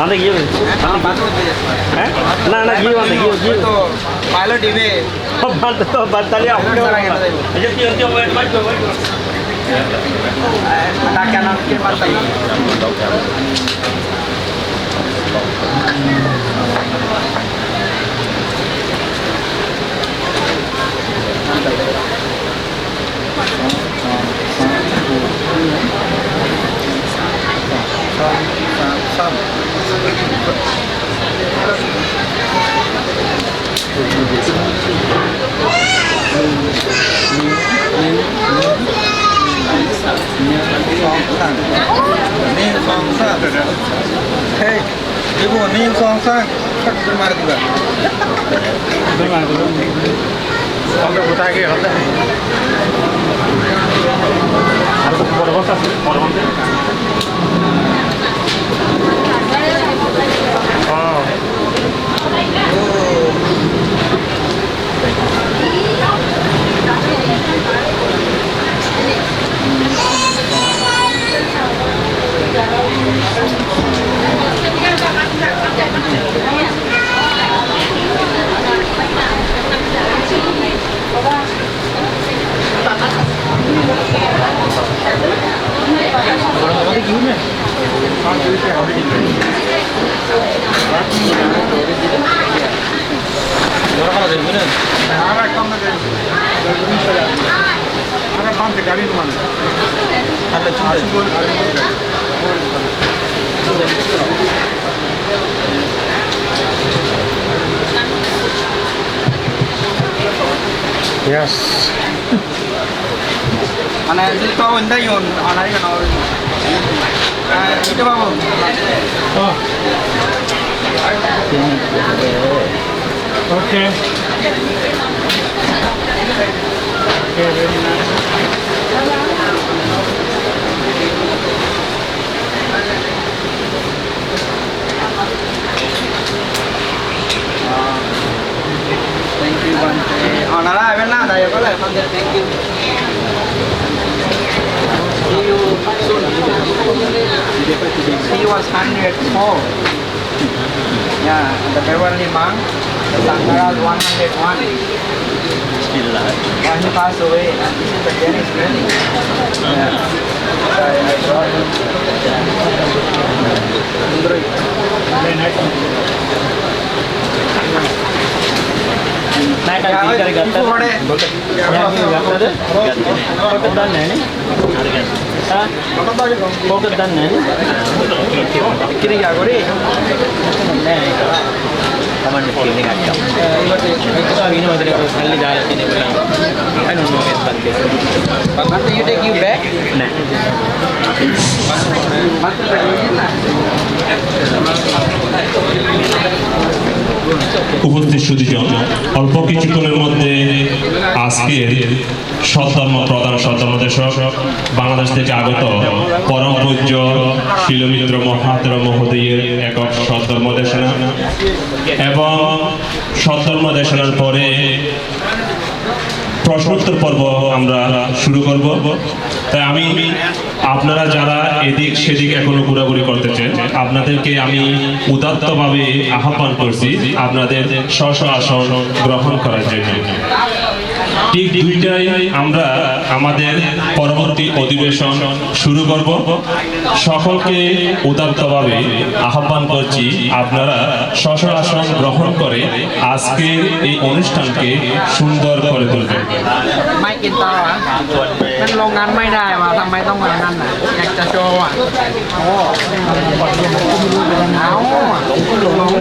বাঁধে গিয়ে হ্যাঁ না না গিয়ে বাঁধে গিয়ে তো পাইলট দিবে বাঁধতে তো বাঁধতালে আপনি আচ্ছা কি হচ্ছে ওয়েট মাইক ডাকা নাম কে পাতাই Hey, ibu nih song-song, tak bermar juga. আমরা কোথায় গিয়ে হবে আর তো বড় বড় আছে বড় বড় Yes. Mana itu anda yon, anak kan orang. Itu apa? Oh. Okay. Okay, very nice. Thank you Bante. Anak lah, benar dah ya kalau Bante. Thank you. See you soon. He was 104. Yeah, the Beverly Mang, the Sangara 101. Still alive. When he passed away, and this is the Dennis building. Yeah. I brought him. Very nice. मैं कल ठीक करेगा focus done है हाँ focus done है कितने क्या करी नहीं कमांड फीलिंग आता है अभी ना मतलब खाली जा रही थी बोला I don't know इस बात के Bante, you take you back? नहीं Bante, উপস্থিত সুধীজন অল্প কিছুক্ষণের মধ্যে আজকের সৎধর্ম প্রধান সৎধর্মদেশক বাংলাদেশ থেকে আগত পরম পূজ্য শিলমিত্র মহাতের মহোদয়ের একক সৎধর্ম দেশনা এবং সৎধর্ম দেশনার পরে প্রশ্নোত্তর পর্ব আমরা শুরু করব। তাই আমি আপনারা যারা এদিক সেদিক এখনো ঘোরাঘুরি করতেছেন আপনাদেরকে আমি উদাত্তভাবে আহ্বান করছি আপনাদের স্ব স্ব আসন গ্রহণ করার জন্য। ঠিক দুইটাই আমরা আমাদের পরবর্তী অধিবেশন শুরু করব। সকলকে উদাত্তভাবে আহ্বান করছি আপনারা স্ব স্ব আসন গ্রহণ করে আজকের এই অনুষ্ঠানকে সুন্দর করে তুলবেন। ไม่กินต่ออ่ะมันลงนั้นไม่ได้ว่ะทำไมต้องมานั่นน่ะอยากจะโชว์อ่ะโอ้เอาอ่ะ